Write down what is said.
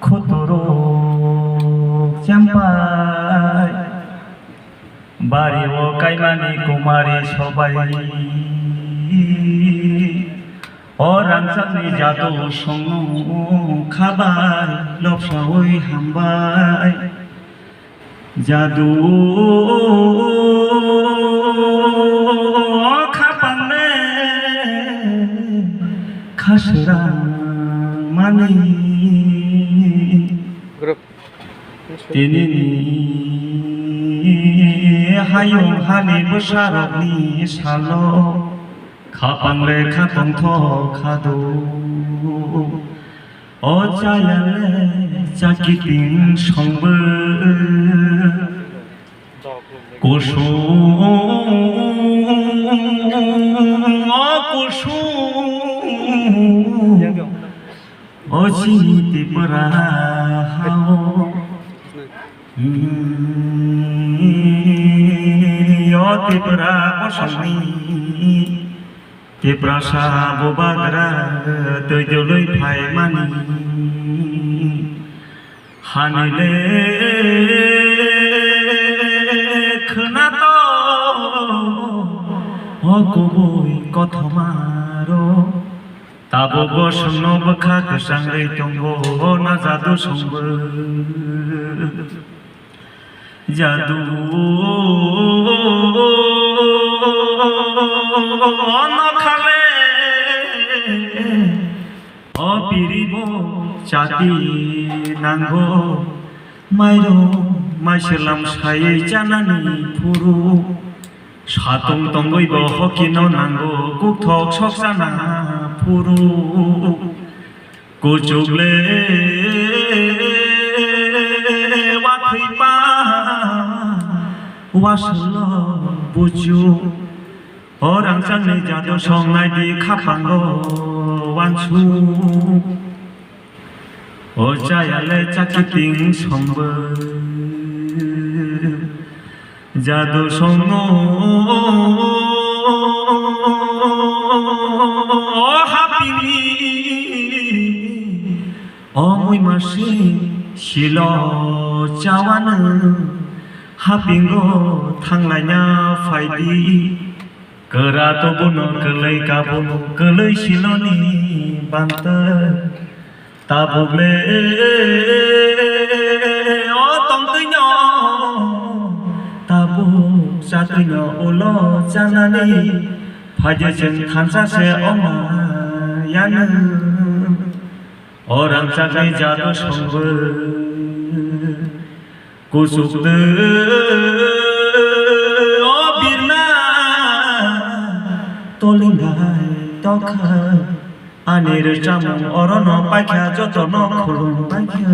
খতরো চাম্পাই বাড়ি ও কাইমানি কুমারী সবাই ও রামসানি জাদু সঙ্গ খাবাই লবসা ওই হামবাই জাদু খাপালে খাসরা মানি তিনি হায়ং হানি বসারনি সালো খাপালে খাতং থ খাদু ও চায়ালে চাকিতিং সংবো কুসুম ও কুসুম ও চিনিতে পরা হাও ও তেপরা পশনি তেপরা সাবো বাগরা তৈজলই ফাই মানি হানিলে খনাতো ও কবই কথমারো তাবো বসন বখা কসাংরে তঙ্গো না জাদু সঙ্গ জাদু নখালে অপিরিব চাতি নাঙ্গো মাইরো মাইসেলাম সাই জানানি ফুরু সাতং তঙ্গইব হকিন নাঙ্গো কুথক সকসানা ফুরু কুচুগলে ওয়াথইপা ওয়াসল বুজু অরাংসানি জাদু সংনাই দি খাপাঙ্গো ওয়ানসু ও চায়ালে চাকিতিং সম্বো জাদু সঙ্গ হাপিনি অমুই মাসি শিল চাওয়ান হাপিঙ্গো থাংলাইনা ফাইদি গোরা তবুনো गोलै गाबुनो गोलै शिलनि बान्त ताबुले ओ तंतैनो ताबु जातैनो उलो जानानै फायजों खानसासे अमायानो अरां जागै जादु संबो कुसुकदो তলিঙ্গাই তখা আনির চামু অরণ পাইখা যতন খুলুম পাইখা